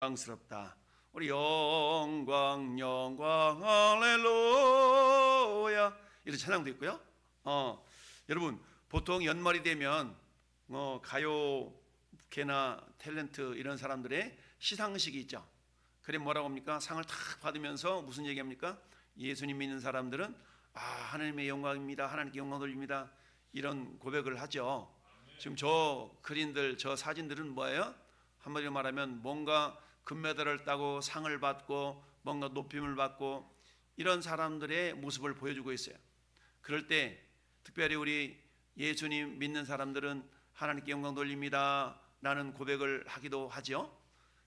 영광스럽다. 우리 영광 영광 할렐루야 이런 찬양도 있고요. 여러분 보통 연말이 되면 가요계나 탤런트 이런 사람들의 시상식이 있죠. 그래 뭐라고 합니까? 상을 탁 받으면서 무슨 얘기합니까? 예수님 믿는 사람들은 하나님의 영광입니다, 하나님께 영광 돌립니다, 이런 고백을 하죠. 지금 저 그림들, 저 사진들은 뭐예요? 한마디로 말하면 뭔가 금메달을 따고 상을 받고 뭔가 높임을 받고 이런 사람들의 모습을 보여주고 있어요. 그럴 때 특별히 우리 예수님 믿는 사람들은 하나님께 영광 돌립니다 라는 고백을 하기도 하죠.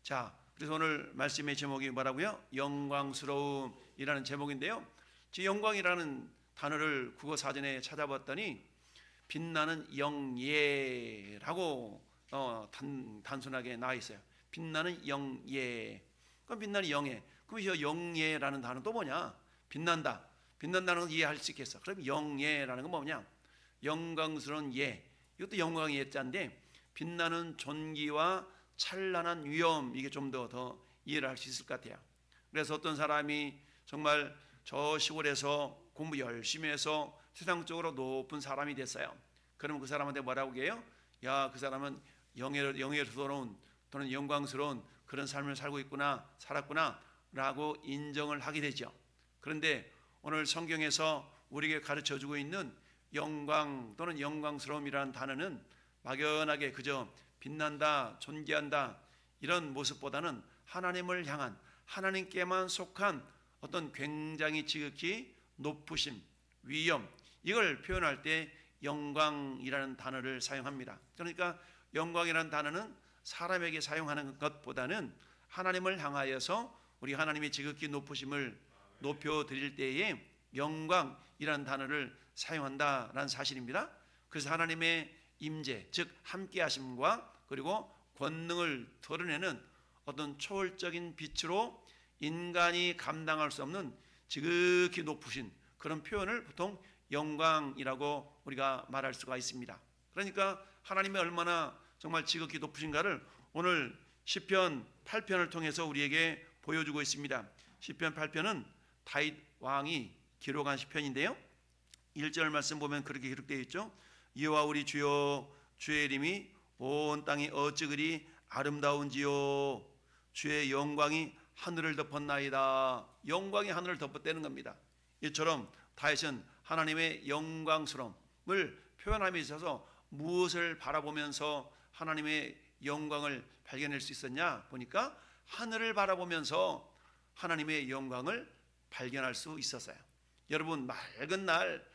자, 그래서 오늘 말씀의 제목이 뭐라고요? 영광스러움이라는 제목인데요, 제 영광이라는 단어를 국어사전에 찾아봤더니 빛나는 영예라고 단순하게 나와 있어요. 빛나는 영예. 그럼 빛나는 영예. 그럼 이 영예라는 단어는 또 뭐냐? 빛난다. 빛난다는 건 이해할 수 있겠어. 그럼 영예라는 건 뭐냐? 영광스러운 예. 이것도 영광의 예자인데 빛나는 존귀와 찬란한 위엄, 이게 좀 더 이해를 할 수 있을 것 같아요. 그래서 어떤 사람이 정말 저 시골에서 공부 열심히 해서 세상적으로 높은 사람이 됐어요. 그러면 그 사람한테 뭐라고 해요? 야, 그 사람은 영예스러운 또는 영광스러운 그런 삶을 살고 있구나, 살았구나 라고 인정을 하게 되죠. 그런데 오늘 성경에서 우리에게 가르쳐주고 있는 영광 또는 영광스러움이라는 단어는 막연하게 그저 빛난다, 존귀한다 이런 모습보다는 하나님을 향한, 하나님께만 속한 어떤 굉장히 지극히 높으심, 위엄, 이걸 표현할 때 영광이라는 단어를 사용합니다. 그러니까 영광이라는 단어는 사람에게 사용하는 것보다는 하나님을 향하여서 우리 하나님의 지극히 높으심을 높여드릴 때에 영광이라는 단어를 사용한다라는 사실입니다. 그래서 하나님의 임재, 즉 함께하심과 그리고 권능을 드러내는 어떤 초월적인 빛으로 인간이 감당할 수 없는 지극히 높으신 그런 표현을 보통 영광이라고 우리가 말할 수가 있습니다. 그러니까 하나님이 얼마나 정말 지극히 높으신가를 오늘 시편 8편을 통해서 우리에게 보여주고 있습니다. 시편 8편은 다윗 왕이 기록한 시편인데요, 1절 말씀 보면 그렇게 기록되어 있죠. 여호와 우리 주여, 주의 이름이 온 땅이 어찌 그리 아름다운지요. 주의 영광이 하늘을 덮었나이다. 영광이 하늘을 덮었다는 겁니다. 이처럼 다윗은 하나님의 영광스러움을 표현함에 있어서 무엇을 바라보면서 하나님의 영광을 발견할 수 있었냐 보니까 하늘을 바라보면서 하나님의 영광을 발견할 수 있었어요. 여러분 맑은 날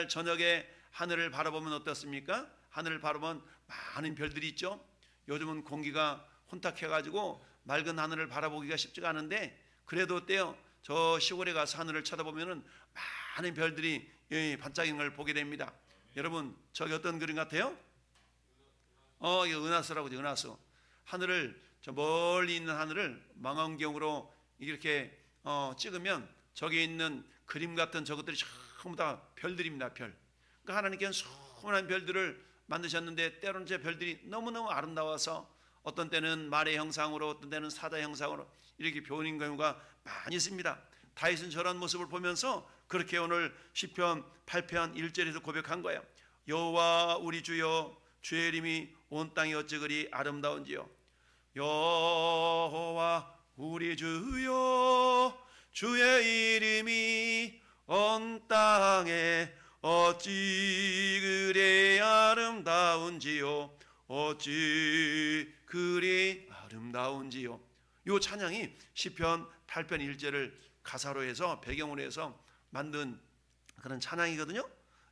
저녁에 하늘을 바라보면 어떻습니까? 하늘을 바라보면 많은 별들이 있죠. 요즘은 공기가 혼탁해가지고 맑은 하늘을 바라보기가 쉽지가 않은데 그래도 어때요? 저 시골에 가서 하늘을 쳐다보면 많은 별들이 반짝이는 걸 보게 됩니다. 여러분 저기 어떤 그림 같아요? 이거 은하수라고 하죠. 은하수. 하늘을, 저 멀리 있는 하늘을 망원경으로 이렇게 찍으면 저기 있는 그림 같은 저것들이 전부 다 별들입니다. 별. 그러니까 하나님께는 수많은 별들을 만드셨는데 때로는 제 별들이 너무너무 아름다워서 어떤 때는 말의 형상으로, 어떤 때는 사자 형상으로 이렇게 표현인 경우가 많이 있습니다. 다윗은 저런 모습을 보면서 그렇게 오늘 시편 8편 1절에서 고백한 거예요. 여호와 우리 주여, 주의 이름이 온 땅이 어찌 그리 아름다운지요. 여호와 우리 주여, 주의 이름이 온 땅에 어찌 그리 아름다운지요. 어찌 그리 아름다운지요. 이 찬양이 시편 8편 1절을 가사로 해서 배경으로 해서 만든 그런 찬양이거든요.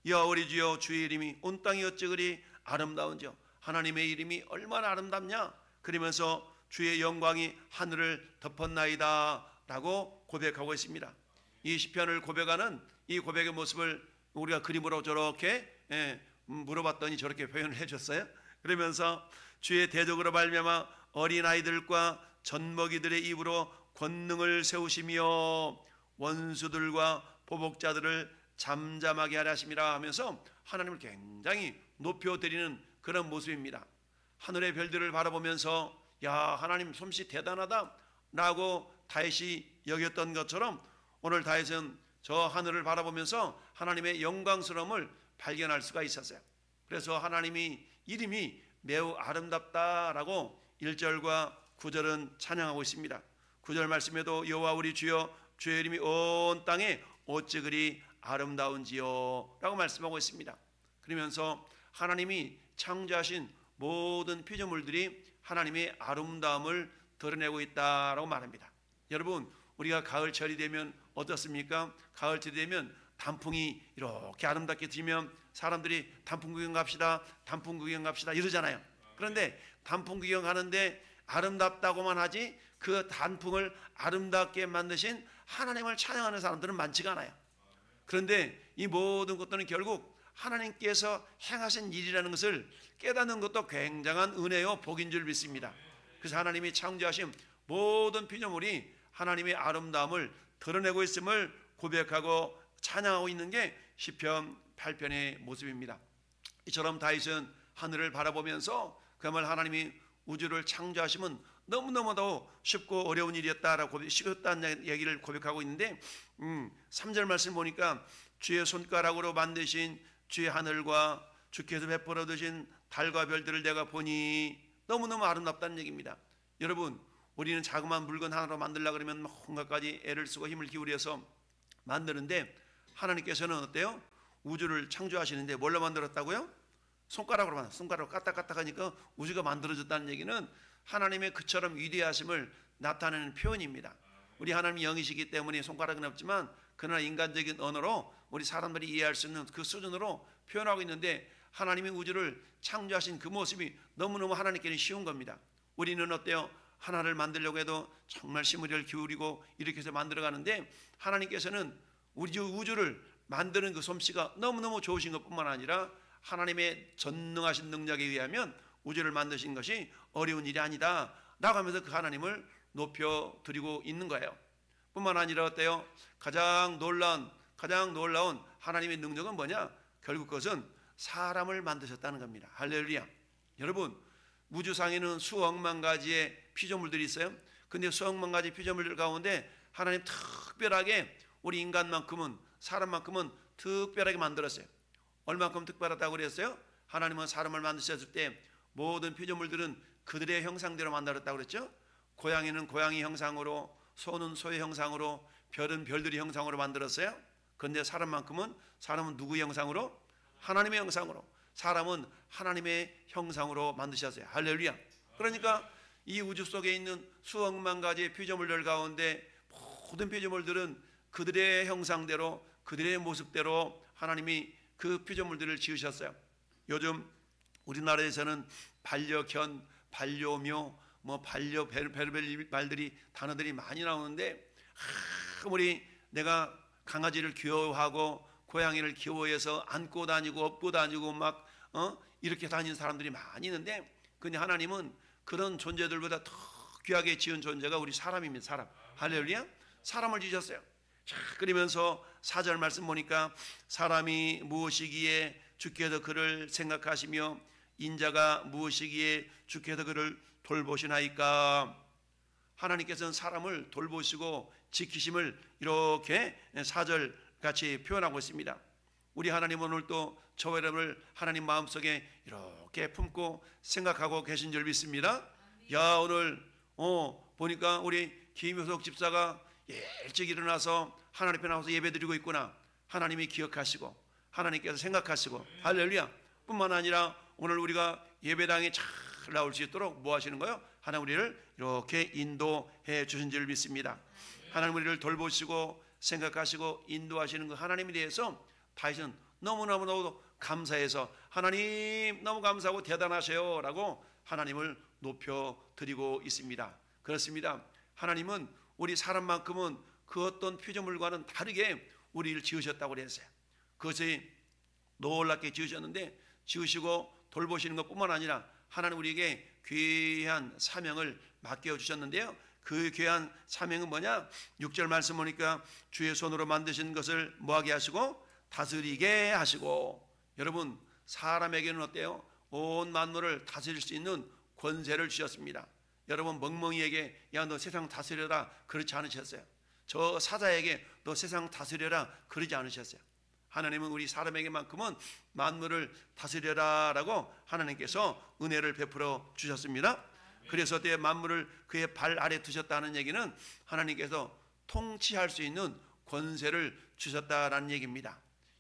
여호와 우리 주여, 주의 이름이 온 땅이 어찌 그리 아름다운지요. 하나님의 이름이 얼마나 아름답냐. 그러면서 주의 영광이 하늘을 덮었나이다 라고 고백하고 있습니다. 이 시편을 고백하는 이 고백의 모습을 우리가 그림으로 저렇게 물어봤더니 저렇게 표현을 해줬어요. 그러면서 주의 대적으로 말미암아 어린아이들과 젖먹이들의 입으로 권능을 세우시며 원수들과 보복자들을 잠잠하게 하려 하심이라 하면서 하나님을 굉장히 높여드리는 그런 모습입니다. 하늘의 별들을 바라보면서 야, 하나님 솜씨 대단하다 라고 다윗이 여겼던 것처럼 오늘 다윗은 저 하늘을 바라보면서 하나님의 영광스러움을 발견할 수가 있었어요. 그래서 하나님이 이름이 매우 아름답다라고 1절과 9절은 찬양하고 있습니다. 9절 말씀에도 여호와 우리 주여 주의 이름이 온 땅에 어찌 그리 아름다운지요 라고 말씀하고 있습니다. 그러면서 하나님이 창조하신 모든 피조물들이 하나님의 아름다움을 드러내고 있다라고 말합니다. 여러분, 우리가 가을철이 되면 어떻습니까? 가을철이 되면 단풍이 이렇게 아름답게 지면 사람들이 단풍 구경 갑시다, 단풍 구경 갑시다 이러잖아요. 그런데 단풍 구경 가는데 아름답다고만 하지 그 단풍을 아름답게 만드신 하나님을 찬양하는 사람들은 많지가 않아요. 그런데 이 모든 것들은 결국 하나님께서 행하신 일이라는 것을 깨닫는 것도 굉장한 은혜요 복인 줄 믿습니다. 그래서 하나님이 창조하신 모든 피조물이 하나님의 아름다움을 드러내고 있음을 고백하고 찬양하고 있는 게 시편 8편의 모습입니다. 이처럼 다윗은 하늘을 바라보면서 그야말로 하나님이 우주를 창조하시면 너무너무도 쉽고 어려운 일이었다라고 쉬웠다는 얘기를 고백하고 있는데 3절 말씀 보니까 주의 손가락으로 만드신 주의 하늘과 주께서 베풀어 두신 달과 별들을 내가 보니 너무너무 아름답다는 얘기입니다. 여러분, 우리는 자그마한 물건 하나로 만들려고 그러면 온갖 가지 애를 쓰고 힘을 기울여서 만드는데 하나님께서는 어때요? 우주를 창조하시는데 뭘로 만들었다고요? 손가락으로 만들었어요. 손가락으로 까딱까딱 하니까 우주가 만들어졌다는 얘기는 하나님의 그처럼 위대하심을 나타내는 표현입니다. 우리 하나님이 영이시기 때문에 손가락은 없지만 그러나 인간적인 언어로 우리 사람들이 이해할 수 있는 그 수준으로 표현하고 있는데 하나님이 우주를 창조하신 그 모습이 너무너무 하나님께는 쉬운 겁니다. 우리는 어때요? 하나를 만들려고 해도 정말 심혈을 기울이고 이렇게 해서 만들어가는데 하나님께서는 우리 우주를 만드는 그 솜씨가 너무너무 좋으신 것뿐만 아니라 하나님의 전능하신 능력에 의하면 우주를 만드신 것이 어려운 일이 아니다 라고 하면서 그 하나님을 높여드리고 있는 거예요. 뿐만 아니라 어때요? 가장 놀라운 하나님의 능력은 뭐냐? 결국 그것은 사람을 만드셨다는 겁니다. 할렐루야. 여러분, 우주상에는 수억만 가지의 피조물들이 있어요. 근데 수억만 가지 피조물들 가운데 하나님 특별하게 우리 인간만큼은 사람만큼은 특별하게 만들었어요. 얼마큼 특별하다고 그랬어요? 하나님은 사람을 만드셨을 때 모든 피조물들은 그들의 형상대로 만들었다고 그랬죠. 고양이는 고양이 형상으로, 소는 소의 형상으로, 별은 별들의 형상으로 만들었어요. 그런데 사람은 누구의 형상으로? 하나님의 형상으로. 사람은 하나님의 형상으로 만드셨어요. 할렐루야. 그러니까 이 우주 속에 있는 수억만 가지의 피조물들 가운데 모든 피조물들은 그들의 형상대로, 그들의 모습대로 하나님이 그 피조물들을 지으셨어요. 요즘 우리나라에서는 반려견, 반려묘, 별별 말들이 단어들이 많이 나오는데 아무리 내가 강아지를 귀여워하고 고양이를 귀여워해서 안고 다니고 업고 다니고 막 이렇게 다니는 사람들이 많이 있는데 근데 하나님은 그런 존재들보다 더 귀하게 지은 존재가 우리 사람입니다. 사람. 할렐루야. 사람을 지으셨어요. 자, 그러면서 4절 말씀 보니까 사람이 무엇이기에 주께서 그를 생각하시며 인자가 무엇이기에 주께서 그를 돌보시나이까. 하나님께서는 사람을 돌보시고 지키심을 이렇게 4절 같이 표현하고 있습니다. 우리 하나님은 오늘 또 저와 여러분을 하나님 마음속에 이렇게 품고 생각하고 계신 줄 믿습니다. 야, 오늘 보니까 우리 김효석 집사가 일찍 일어나서 하나님 앞에 나와서 예배드리고 있구나. 하나님이 기억하시고 하나님께서 생각하시고 할렐루야. 뿐만 아니라 오늘 우리가 예배당에 잘 나올 수 있도록 뭐 하시는 거예요? 하나님 우리를 이렇게 인도해 주신 줄 믿습니다. 하나님 우리를 돌보시고 생각하시고 인도하시는 그 하나님에 대해서 다윗은 너무너무 감사해서 하나님 너무 감사하고 대단하셔요 라고 하나님을 높여드리고 있습니다. 그렇습니다. 하나님은 우리 사람만큼은 그 어떤 피조물과는 다르게 우리를 지으셨다고 그랬어요. 그것이 놀랍게 지으셨는데 지으시고 돌보시는 것뿐만 아니라 하나님 우리에게 귀한 사명을 맡겨주셨는데요. 그 귀한 사명은 뭐냐? 6절 말씀 보니까 주의 손으로 만드신 것을 뭐하게 하시고 다스리게 하시고. 여러분, 사람에게는 어때요? 온 만물을 다스릴 수 있는 권세를 주셨습니다. 여러분 멍멍이에게 야 너 세상 다스려라 그렇지 않으셨어요. 저 사자에게 너 세상 다스려라 그러지 않으셨어요. 하나님은 우리 사람에게만큼은 만물을 다스려라 라고 하나님께서 은혜를 베풀어 주셨습니다. 그래서 때 만물을 그의 발 아래 두셨다는 얘기는 하나님께서 통치할 수 있는 권세를 주셨다라는 얘기입니다.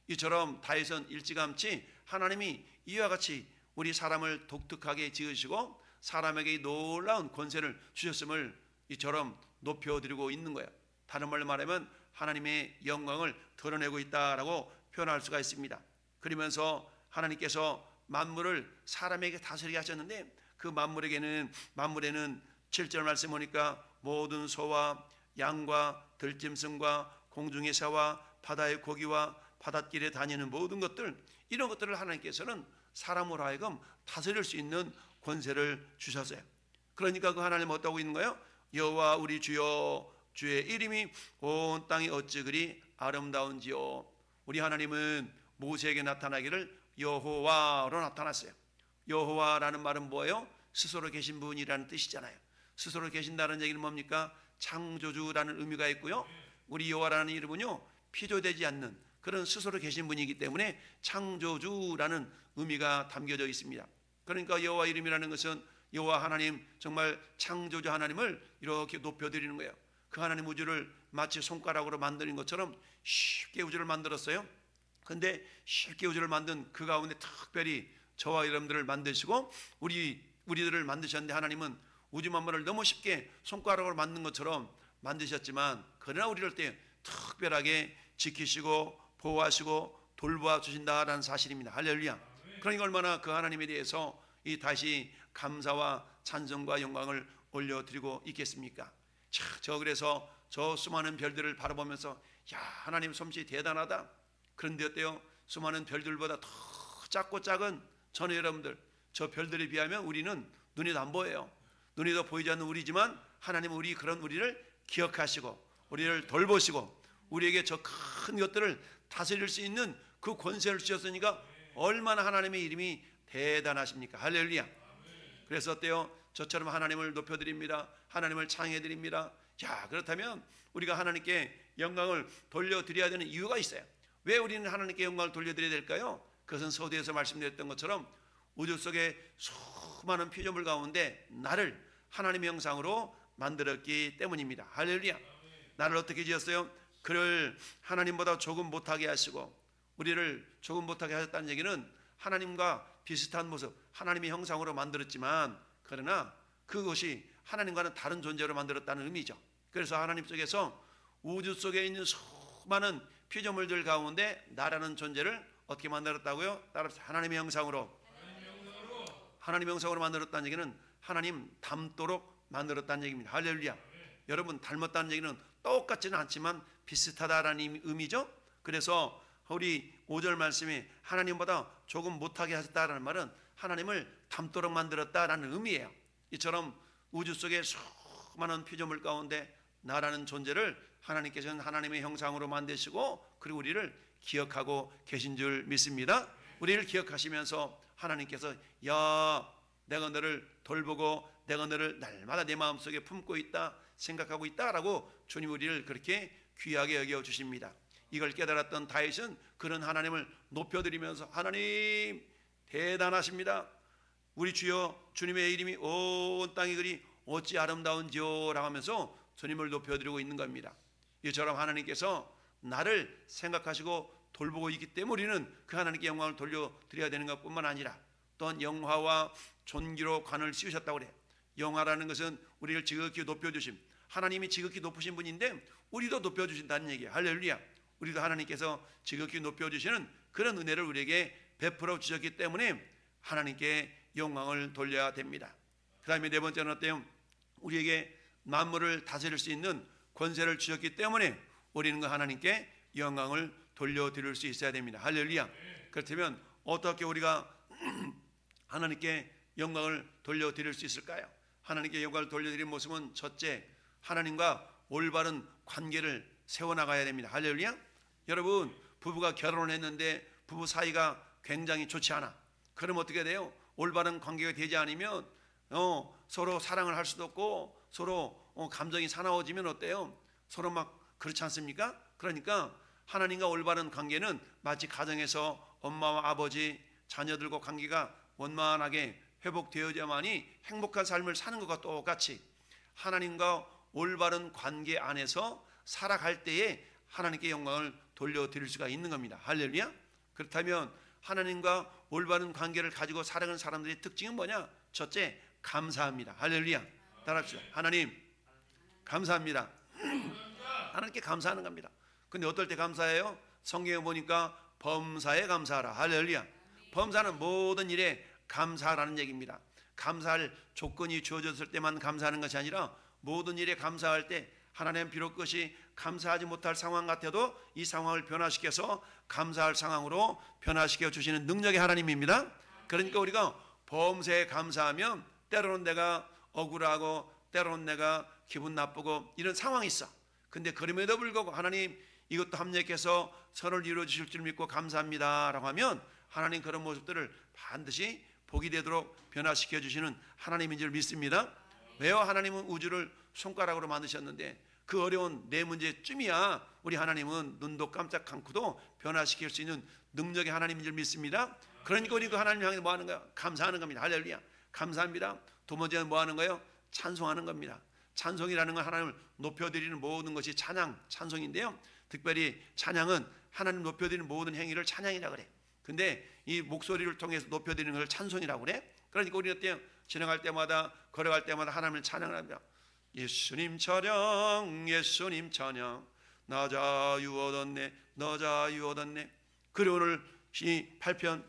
이처럼 다윗은 일찌감치 하나님이 이와 같이 우리 사람을 독특하게 지으시고 사람에게 놀라운 권세를 주셨음을 이처럼 높여드리고 있는 거예요. 다른 말로 말하면 하나님의 영광을 드러내고 있다라고 표현할 수가 있습니다. 그러면서 하나님께서 만물을 사람에게 다스리게 하셨는데 그 만물에는 7절 말씀 보니까 모든 소와 양과 들짐승과 공중의 새와 바다의 고기와 바닷길에 다니는 모든 것들, 이런 것들을 하나님께서는 사람으로 하여금 다스릴 수 있는 권세를 주셨어요. 그러니까 그 하나님 어떠고 있는 거예요? 여호와 우리 주여 주의 이름이 온 땅이 어찌 그리 아름다운지요. 우리 하나님은 모세에게 나타나기를 여호와로 나타났어요. 여호와라는 말은 뭐예요? 스스로 계신 분이라는 뜻이잖아요. 스스로 계신다는 얘기는 뭡니까? 창조주라는 의미가 있고요. 우리 여호와라는 이름은요 피조되지 않는 그런 스스로 계신 분이기 때문에 창조주라는 의미가 담겨져 있습니다. 그러니까 여호와 이름이라는 것은 여호와 하나님, 정말 창조주 하나님을 이렇게 높여드리는 거예요. 그 하나님 우주를 마치 손가락으로 만드는 것처럼 쉽게 우주를 만들었어요. 근데 쉽게 우주를 만든 그 가운데 특별히 저와 여러분들을 만드시고 우리들을 만드셨는데, 하나님은 우주 만물을 너무 쉽게 손가락으로 만든 것처럼 만드셨지만 그러나 우리를 때 특별하게 지키시고 보호하시고 돌보아 주신다라는 사실입니다. 할렐루야. 그러니까 얼마나 그 하나님에 대해서 이 다시 감사와 찬송과 영광을 올려드리고 있겠습니까? 저 그래서 저 수많은 별들을 바라보면서 야 하나님 솜씨 대단하다. 그런데 어때요? 수많은 별들보다 더 작고 작은 저는 여러분들 저 별들에 비하면 우리는 눈에도 안 보여요. 눈에도 보이지 않는 우리지만 하나님은 우리를 기억하시고 우리를 돌보시고 우리에게 저 큰 것들을 다스릴 수 있는 그 권세를 주셨으니까 얼마나 하나님의 이름이 대단하십니까? 할렐루야. 그래서 어때요? 저처럼 하나님을 높여드립니다. 하나님을 찬양해드립니다. 자, 그렇다면 우리가 하나님께 영광을 돌려드려야 되는 이유가 있어요. 왜 우리는 하나님께 영광을 돌려드려야 될까요? 그것은 서두에서 말씀드렸던 것처럼 우주 속에 수많은 피조물 가운데 나를 하나님의 형상으로 만들었기 때문입니다. 할렐루야. 나를 어떻게 지었어요? 그를 하나님보다 조금 못하게 하시고 우리를 조금 못하게 하셨다는 얘기는 하나님과 비슷한 모습, 하나님의 형상으로 만들었지만 그러나 그것이 하나님과는 다른 존재로 만들었다는 의미죠. 그래서 하나님 속에서 우주 속에 있는 수많은 피조물들 가운데 나라는 존재를 어떻게 만들었다고요? 따라서 하나님의 형상으로 만들었다는 얘기는 하나님 닮도록 만들었다는 얘기입니다. 할렐루야. 여러분 닮았다는 얘기는 똑같지는 않지만 비슷하다라는 의미죠. 그래서 우리 5절 말씀이 하나님보다 조금 못하게 하셨다라는 말은 하나님을 닮도록 만들었다라는 의미예요. 이처럼 우주 속에 수많은 피조물 가운데 나라는 존재를 하나님께서는 하나님의 형상으로 만드시고 그리고 우리를 기억하고 계신 줄 믿습니다. 우리를 기억하시면서 하나님께서 야 내가 너를 돌보고 내가 너를 날마다 내 마음속에 품고 있다 생각하고 있다라고 주님 우리를 그렇게 귀하게 여겨주십니다. 이걸 깨달았던 다윗은 그런 하나님을 높여드리면서 하나님 대단하십니다. 우리 주여 주님의 이름이 온 땅이 그리 어찌 아름다운지요 라고 하면서 주님을 높여드리고 있는 겁니다. 이처럼 하나님께서 나를 생각하시고 돌보고 있기 때문에 우리는 그 하나님께 영광을 돌려드려야 되는 것뿐만 아니라 또한 영화와 존귀로 관을 씌우셨다고 그래요. 영화라는 것은 우리를 지극히 높여주심, 하나님이 지극히 높으신 분인데 우리도 높여주신다는 얘기예요. 할렐루야. 우리도 하나님께서 지극히 높여주시는 그런 은혜를 우리에게 베풀어 주셨기 때문에 하나님께 영광을 돌려야 됩니다. 그 다음에 네 번째는 어때요? 우리에게 만물을 다스릴 수 있는 권세를 주셨기 때문에 우리는 그 하나님께 영광을 돌려드릴 수 있어야 됩니다. 할렐루야. 그렇다면 어떻게 우리가 하나님께 영광을 돌려드릴 수 있을까요? 하나님께 영광을 돌려드리는 모습은 첫째, 하나님과 올바른 관계를 세워나가야 됩니다. 할렐루야. 여러분 부부가 결혼을 했는데 부부 사이가 굉장히 좋지 않아. 그럼 어떻게 돼요? 올바른 관계가 되지 않으면 서로 사랑을 할 수도 없고 서로 감정이 사나워지면 어때요? 서로 막 그렇지 않습니까? 그러니까 하나님과 올바른 관계는 마치 가정에서 엄마와 아버지, 자녀들과 관계가 원만하게 회복되어야만이 행복한 삶을 사는 것과 똑같이 하나님과 올바른 관계 안에서 살아갈 때에 하나님께 영광을 돌려드릴 수가 있는 겁니다. 할렐루야. 그렇다면 하나님과 올바른 관계를 가지고 살아가는 사람들의 특징은 뭐냐? 첫째, 감사합니다. 할렐루야. 따라합시다. 하나님 감사합니다. 하나님께 감사하는 겁니다. 근데 어떨 때 감사해요? 성경에 보니까 범사에 감사하라. 할렐루야. 범사는 모든 일에 감사하라는 얘기입니다. 감사할 조건이 주어졌을 때만 감사하는 것이 아니라 모든 일에 감사할 때 하나님 비록 그것이 감사하지 못할 상황 같아도 이 상황을 변화시켜서 감사할 상황으로 변화시켜 주시는 능력의 하나님입니다. 그러니까 우리가 범사에 감사하면 때로는 내가 억울하고 때로는 내가 기분 나쁘고 이런 상황이 있어. 근데 그럼에도 불구하고 하나님 이것도 합력해서 선을 이루어 주실 줄 믿고 감사합니다 라고 하면 하나님 그런 모습들을 반드시 복이 되도록 변화시켜 주시는 하나님인 줄 믿습니다. 왜요? 하나님은 우주를 손가락으로 만드셨는데 그 어려운 내 문제쯤이야 우리 하나님은 눈도 깜짝 감고도 변화시킬 수 있는 능력의 하나님인 줄 믿습니다. 그러니까 우리 그 하나님 향해 뭐 하는 거야? 감사하는 겁니다. 할렐루야. 감사합니다. 두 번째는 뭐 하는 거예요? 찬송하는 겁니다. 찬송이라는 건 하나님을 높여드리는 모든 것이 찬양, 찬송인데요. 특별히 찬양은 하나님 높여드리는 모든 행위를 찬양이라고 그래. 근데 이 목소리를 통해서 높여드리는 걸 찬송이라고 그래. 그러니까 우리는 어때요? 지나갈 때마다 걸어갈 때마다 하나님을 찬양을 합니다. 예수님 찬양, 예수님 찬양, 나 자유 얻었네, 너 자유 얻었네. 그리고 오늘 이 8편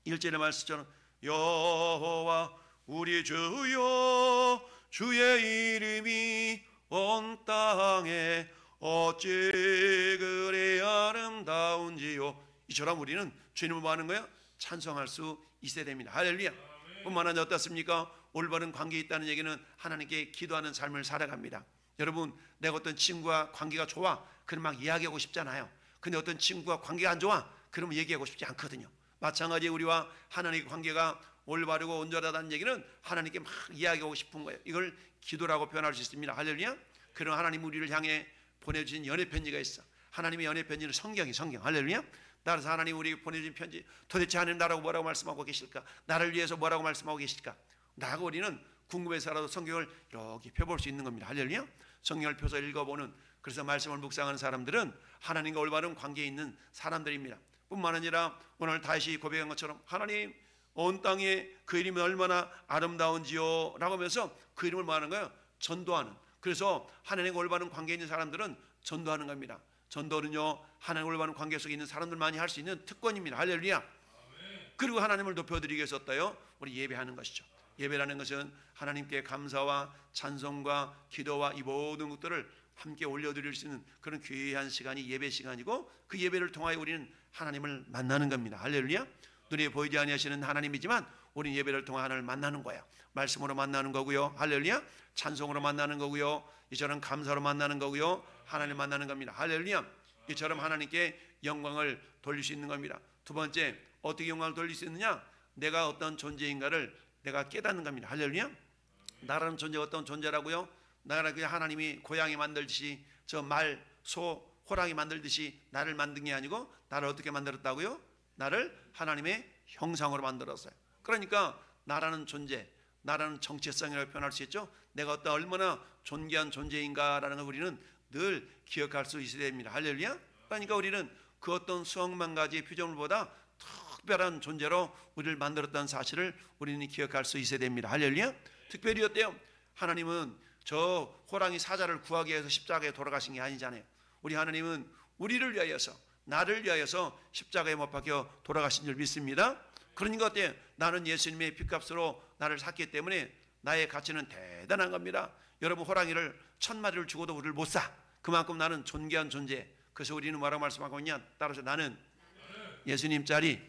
1절의 말씀처럼 여호와 우리 주여 주의 이름이 온 땅에 어찌 그리 아름다운지요. 이처럼 우리는 주님을 뭐 하는 거예요? 찬송할 수 있어야 됩니다. 할렐루야. 뿐만 아니라 어떻습니까? 올바른 관계에 있다는 얘기는 하나님께 기도하는 삶을 살아갑니다. 여러분, 내가 어떤 친구와 관계가 좋아 그럼 막 이야기하고 싶잖아요. 근데 어떤 친구와 관계가 안 좋아 그러면 얘기하고 싶지 않거든요. 마찬가지 우리와 하나님의 관계가 올바르고 온전하다는 얘기는 하나님께 막 이야기하고 싶은 거예요. 이걸 기도라고 표현할 수 있습니다. 할렐루야. 그런 하나님 우리를 향해 보내주신 연애 편지가 있어. 하나님의 연애 편지는 성경. 할렐루야. 따라서 하나님 우리에게 보내주신 편지, 도대체 하나님 나라고 뭐라고 말씀하고 계실까? 나를 위해서 뭐라고 말씀하고 계실까? 나하고 우리는 궁금해서라도 성경을 이렇게 펴볼 수 있는 겁니다. 할렐루야. 성경을 펴서 읽어보는, 그래서 말씀을 묵상하는 사람들은 하나님과 올바른 관계에 있는 사람들입니다. 뿐만 아니라 오늘 다시 고백한 것처럼 하나님 온 땅에 그 이름이 얼마나 아름다운지요 라고 하면서 그 이름을 뭐 하는 거예요? 전도하는. 그래서 하나님과 올바른 관계에 있는 사람들은 전도하는 겁니다. 전도는요 하나님과 올바른 관계 속에 있는 사람들만이 할 수 있는 특권입니다. 할렐루야. 그리고 하나님을 높여드리기 위해서 어때요? 우리 예배하는 것이죠. 예배라는 것은 하나님께 감사와 찬송과 기도와 이 모든 것들을 함께 올려드릴 수 있는 그런 귀한 시간이 예배 시간이고, 그 예배를 통하여 우리는 하나님을 만나는 겁니다. 할렐루야. 눈에 보이지 아니하시는 하나님이지만 우리는 예배를 통해 하나님을 만나는 거예요. 말씀으로 만나는 거고요. 할렐루야. 찬송으로 만나는 거고요. 이처럼 감사로 만나는 거고요. 하나님 만나는 겁니다. 할렐루야. 이처럼 하나님께 영광을 돌릴 수 있는 겁니다. 두 번째, 어떻게 영광을 돌릴 수 있느냐? 내가 어떤 존재인가를 내가 깨닫는 겁니다. 할렐루야. 나라는 존재가 어떤 존재라고요? 나라 그냥 하나님이 고양이 만들듯이 저 말, 소, 호랑이 만들듯이 나를 만든 게 아니고 나를 어떻게 만들었다고요? 나를 하나님의 형상으로 만들었어요. 그러니까 나라는 존재, 나라는 정체성이라고 표현할 수 있죠. 내가 어떤 얼마나 존귀한 존재인가라는 걸 우리는 늘 기억할 수 있어야 됩니다. 할렐루야. 그러니까 우리는 그 어떤 수억만 가지의 피조물보다 특별한 존재로 우리를 만들었다는 사실을 우리는 기억할 수 있어야 됩니다. 할렐루야. 특별히 어때요? 하나님은 저 호랑이 사자를 구하기 위해서 십자가에 돌아가신 게 아니잖아요. 우리 하나님은 우리를 위하여서, 나를 위하여서 십자가에 못 박혀 돌아가신 줄 믿습니다. 그러니까 어때요? 나는 예수님의 핏값으로 나를 샀기 때문에 나의 가치는 대단한 겁니다. 여러분, 호랑이를 1000마리를 죽어도 우리를 못 사. 그만큼 나는 존귀한 존재. 그래서 우리는 뭐라고 말씀하고 있냐? 따라서 나는 예수님짜리,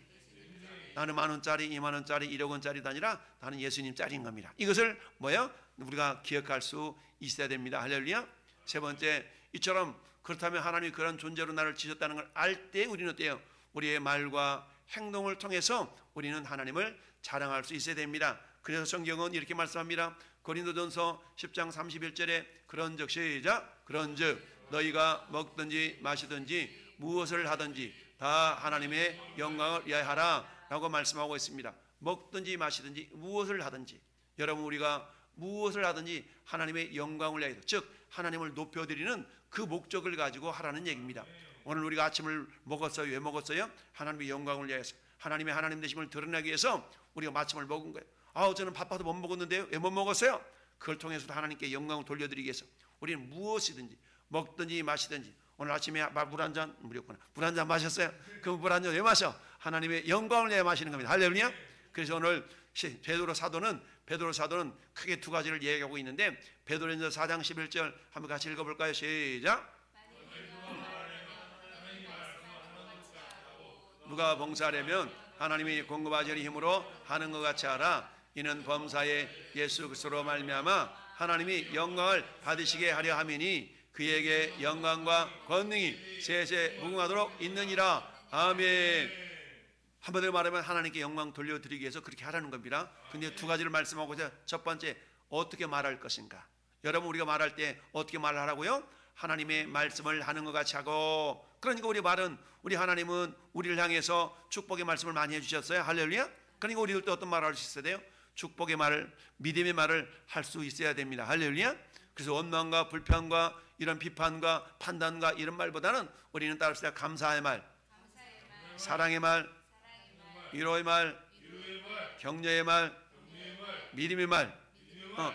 나는 10,000원짜리, 20,000원짜리, 1억원짜리도 아니라 나는 예수님짜리인 겁니다. 이것을 뭐예요? 우리가 기억할 수 있어야 됩니다. 할렐루야. 세 번째, 이처럼 그렇다면 하나님이 그런 존재로 나를 지셨다는 걸 알 때 우리는 어때요? 우리의 말과 행동을 통해서 우리는 하나님을 자랑할 수 있어야 됩니다. 그래서 성경은 이렇게 말씀합니다. 고린도전서 10장 31절에 그런즉 시작 그런즉 너희가 먹든지 마시든지 무엇을 하든지 다 하나님의 영광을 위하여하라 라고 말씀하고 있습니다. 먹든지 마시든지 무엇을 하든지 여러분 우리가 무엇을 하든지 하나님의 영광을 위하여 즉 하나님을 높여드리는 그 목적을 가지고 하라는 얘기입니다. 오늘 우리가 아침을 먹었어요. 왜 먹었어요? 하나님의 영광을 위해서 하나님의 하나님 되심을 드러내기 위해서 우리가 마침을 먹은 거예요. 저는 바빠도 못 먹었는데요. 왜 못 먹었어요? 그걸 통해서도 하나님께 영광을 돌려드리기 위해서 우리는 무엇이든지 먹든지 마시든지 오늘 아침에 물 한 잔 물이었구나. 물 한 잔 마셨어요? 그 물 한 잔 왜 마셔? 하나님의 영광을 위해 마시는 겁니다. 할렐루야. 그래서 오늘 베드로 사도는 크게 두 가지를 얘기하고 있는데 베드로전서 4장 11절 한번 같이 읽어볼까요? 시작. 누가 봉사하려면 하나님이 공급하시는 힘으로 하는 것 같이 하라. 이는 범사에 예수 그리스도로 말미암아 하나님이 영광을 받으시게 하려 함이니 그에게 영광과 권능이 세세 무궁하도록 있느니라. 아멘. 한마디로 말하면 하나님께 영광 돌려드리기 위해서 그렇게 하라는 겁니다. 근데 두 가지를 말씀하고자 첫 번째 어떻게 말할 것인가. 여러분 우리가 말할 때 어떻게 말하라고요? 하나님의 말씀을 하는 것 같이 하고 그러니까 우리 하나님은 우리를 향해서 축복의 말씀을 많이 해주셨어요. 할렐루야. 그러니까 우리들도 어떤 말을 할 수 있어야 돼요? 축복의 말을 믿음의 말을 할 수 있어야 됩니다. 할렐루야. 그래서 원망과 불평과 이런 비판과 판단과 이런 말보다는 우리는 따릅시다. 감사의 말, 사랑의 말, 위로의 말, 격려의 말, 믿음의 말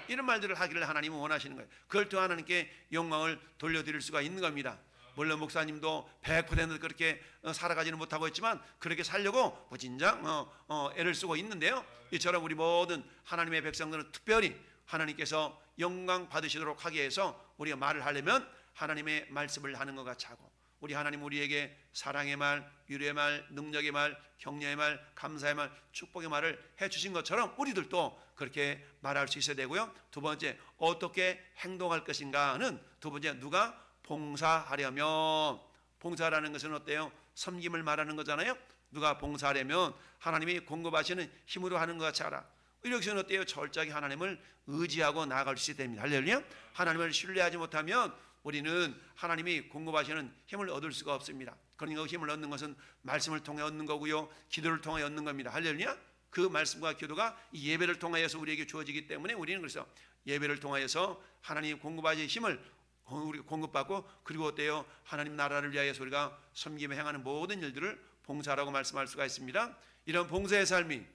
이런 말들을 하기를 하나님은 원하시는 거예요. 그걸 또 하나님께 영광을 돌려드릴 수가 있는 겁니다. 물론 목사님도 100% 그렇게 살아가지는 못하고 있지만 그렇게 살려고 무진장 애를 쓰고 있는데요. 이처럼 우리 모든 하나님의 백성들은 특별히 하나님께서 영광 받으시도록 하기 위해서 우리가 말을 하려면 하나님의 말씀을 하는 것 같이 하고 우리 하나님 우리에게 사랑의 말, 위로의 말, 능력의 말, 격려의 말, 감사의 말, 축복의 말을 해주신 것처럼 우리들도 그렇게 말할 수 있어야 되고요. 두 번째 어떻게 행동할 것인가는 두 번째 누가 봉사하려면 봉사라는 것은 어때요? 섬김을 말하는 거잖아요. 누가 봉사하려면 하나님이 공급하시는 힘으로 하는 것 같이 하라. 이렇게는 어때요? 철저하게 하나님을 의지하고 나아갈 수 있어야 됩니다. 할렐루야. 하나님을 신뢰하지 못하면 우리는 하나님이 공급하시는 힘을 얻을 수가 없습니다. 그러니까 힘을 얻는 것은 말씀을 통해 얻는 거고요. 기도를 통해 얻는 겁니다. 할렐루야. 그 말씀과 기도가 이 예배를 통하여서 우리에게 주어지기 때문에 우리는 그래서 예배를 통하여서 하나님이 공급하신 힘을 우리가 공급받고 그리고 어때요? 하나님 나라를 위하여서 우리가 섬김에 행하는 모든 일들을 봉사라고 말씀할 수가 있습니다. 이런 봉사의 삶이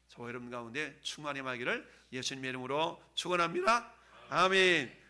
저와 여러분 가운데 충만히 임하기를 예수님의 이름으로 축원합니다. 아멘.